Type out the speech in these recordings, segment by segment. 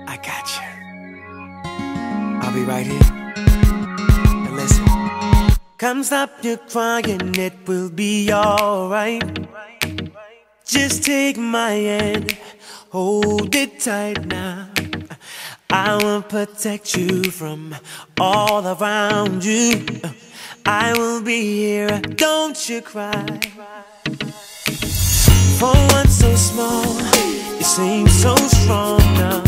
I got you. I'll be right here. Now listen. Come stop your crying, it will be alright. Just take my hand, hold it tight now. I will protect you from all around you. I will be here, don't you cry. For one so small, you seem so strong now.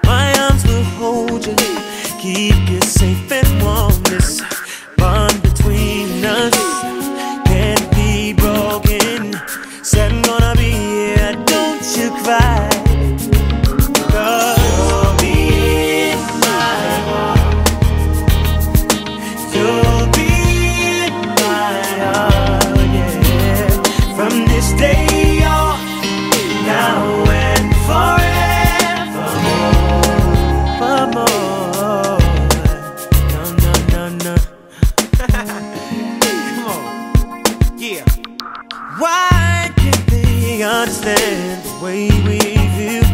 My arms will hold you, keep you safe and warm. This bond between us can't be broken. Said I'm gonna be here, don't you cry. Cause you'll be in my heart. You'll be in my heart, yeah. From this day on, now and forevermore. No, no, no, no. Come on, yeah. Why can't they understand the way we view?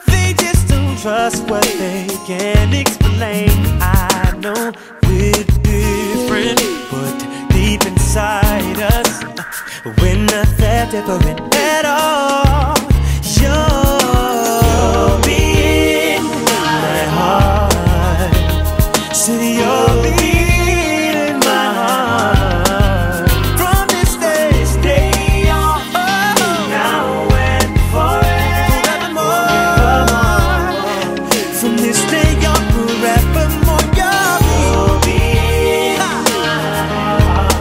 They just don't trust what they can't explain. I know we're different, but deep inside us, we're not that different at all. You'll be in my heart. So you'll be in my heart. From this day on, now and forevermore. From this day on, forevermore, you'll be in my heart.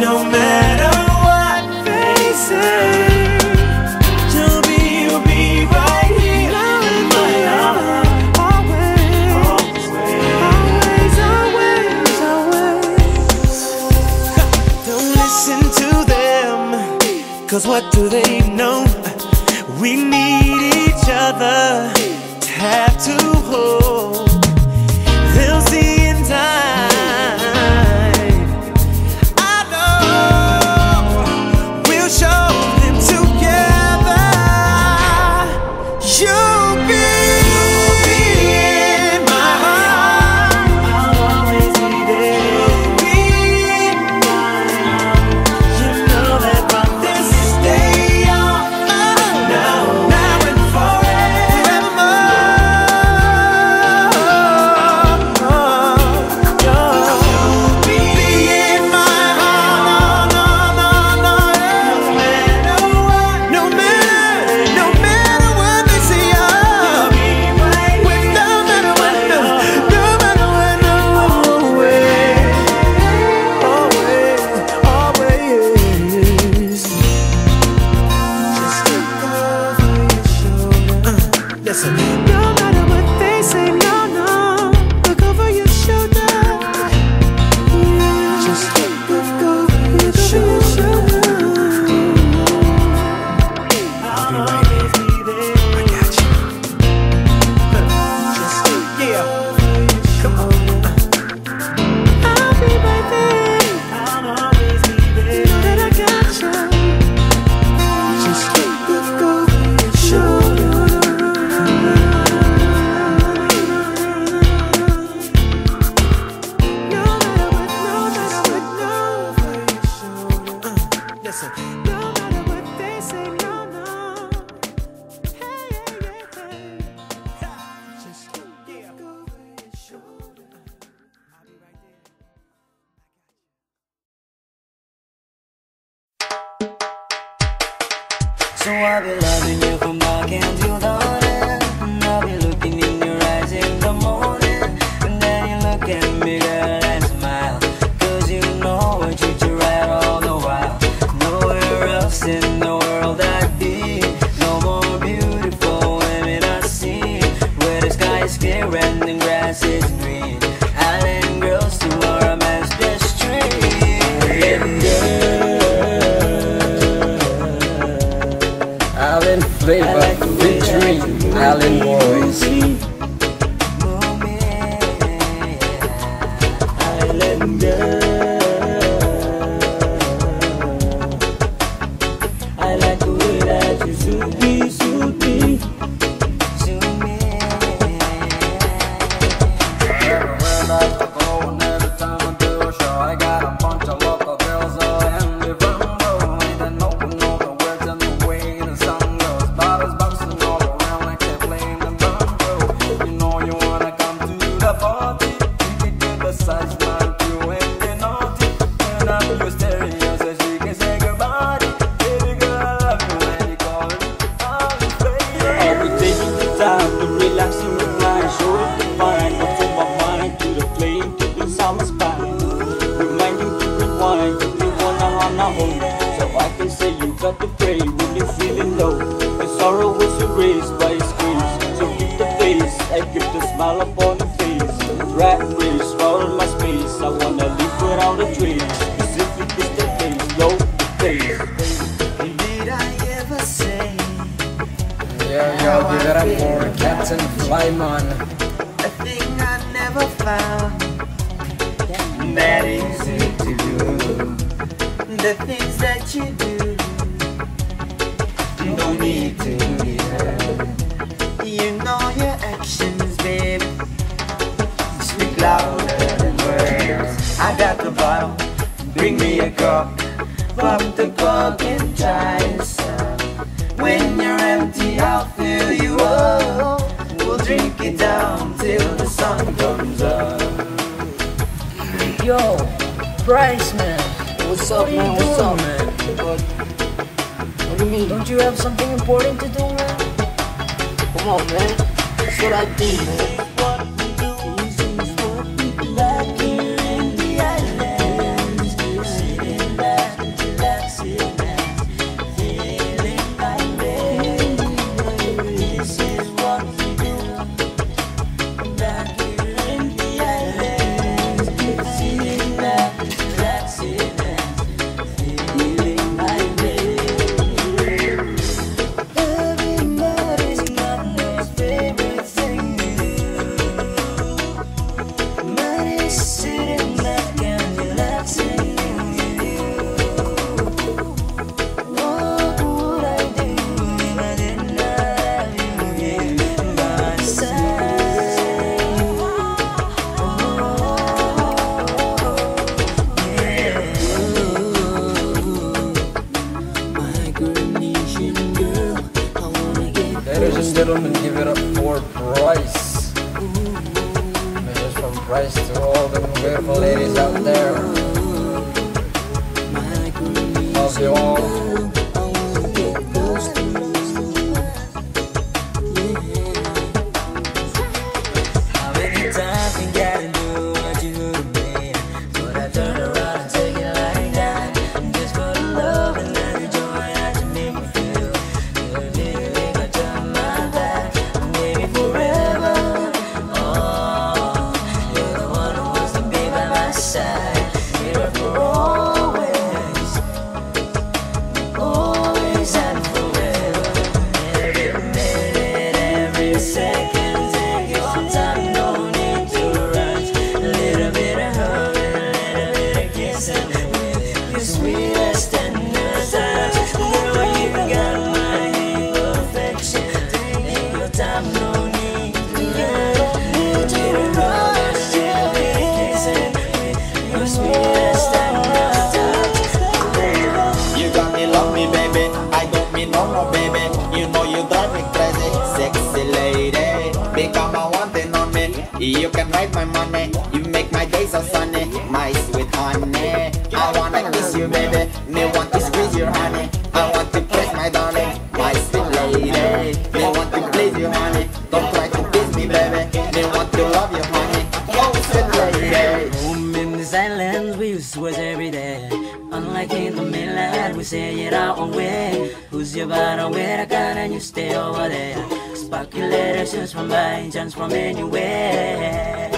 No matter what they say, you'll be right here in my heart. Always, always, always. Don't listen to them, 'cause what do they know? We need each other to have to hold. They'll see in time. I know we'll show them together. You'll be in my heart. I'll always be there. You'll be in my heart. You know that from this day on, now and forevermore. You'll be in my heart. No, no, no, no what, no matter what they say. You'll be right here. No matter what, no matter what, no way. Always, always. Just look over your shoulder. Listen. No matter what they say, no, look over your shoulder. Just look over your shoulder. I'll be right there. I got you. Just yeah. Come on. I'll be right there. I'll always be there. Know that I got you. Just look over your shoulder. No matter what, over your shoulder. Listen. No matter what they say, no. Hey, just look over your shoulder. I'll be right there. So I'll be loving you from dark until dawn, and I'll be looking in your eyes in the morning. And then you look at me, girl, and smile, 'cause you know I treat you right all the while. Nowhere else in the world I'd be. No more beautiful women I see, where the sky is clear and the grass is green. Island girls to our man's best dream. Island flavor, the dream, Island boys. Island girl, I like the way that you suit me. start to pray when you're feeling low. The sorrow was erased by His grace. So keep the face, I keep the smile upon the face. Rat race, swallow my space. I wanna live without a trace. Cause if it is the face, yo, the face. Did I ever say Yo, give it up for Captain Flyman. a thing I never found that easy to do? The things that you do, no need to be heard. You know your actions, babe, speak louder than words. I got the bottle, bring me a cup, pop the cork and try some. When you're empty, I'll fill you up. We'll drink it down till the sun comes up. Yo, Bryce, man. What's up, man? What's up, man? What do you mean? Don't you have something important to do, man? Come on, man. That's what I do, man. Ladies and gentlemen, give it up for Bryce. Message from Bryce to all the beautiful ladies out there. Love you all. How many times you gotta do what you do to me? But I turn around and take it like that. Just for the love and the joy that you make me feel. You're really gonna turn my back and give me forever. Oh, you're the one who wants to be by my side. Here for always, always and forever. Every minute, every second. Sweetest and touch, girl, you got my imperfection. Take your time, no need to rush. To rush, still be kissing. Your sweetest and touch. You got me, love me, baby. I don't mean no more, baby. You know you drive me crazy, sexy lady. Become a one thing on me. You can write my money. You make my days so sunny, my sweet honey. I wanna kiss you, baby. Me want to squeeze your honey. I want to press my darling, my sweet lady. Me want to please you, honey. Don't try to tease me, baby. Me want to love you, honey. Oh, sweet lady. Home in the silence, we use words every day. Unlike in the mainland, we say it our own way. Who's your bottom where I can and you stay over there. Speculations from by chance from anywhere.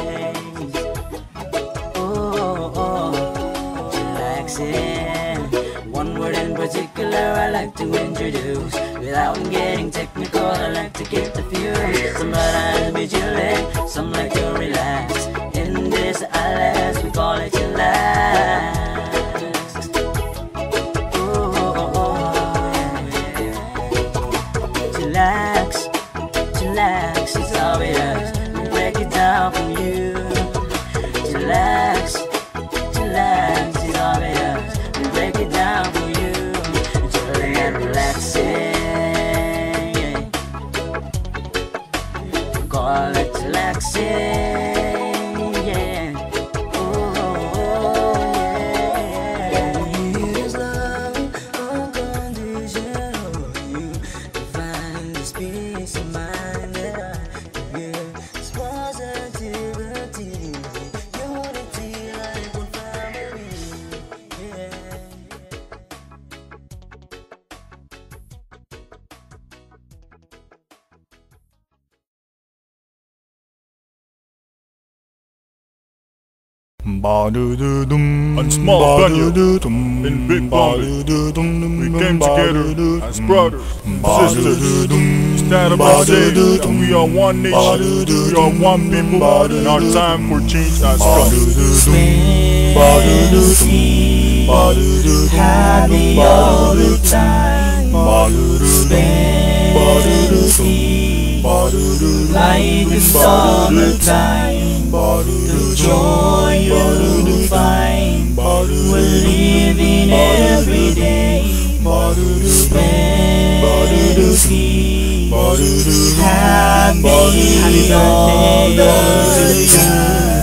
One word in particular I like to introduce. Without getting technical, I like to keep the fuse. Some like to be chillin', some like to relax. In this island, we call it chillax. Chillax, chillax, it's obvious. We break it down for you. Chillax, chillax, it's obvious. We break it down for you. Chilling and relaxing. Call it chillaxing. On small venue in Big Bombay, we came together as brothers and sisters. Stand by saying that we are one nation, we are one people, and our time for change has come. Happy all the time. Like the summertime, the joy you'll find. We're living every day. Happy all the time.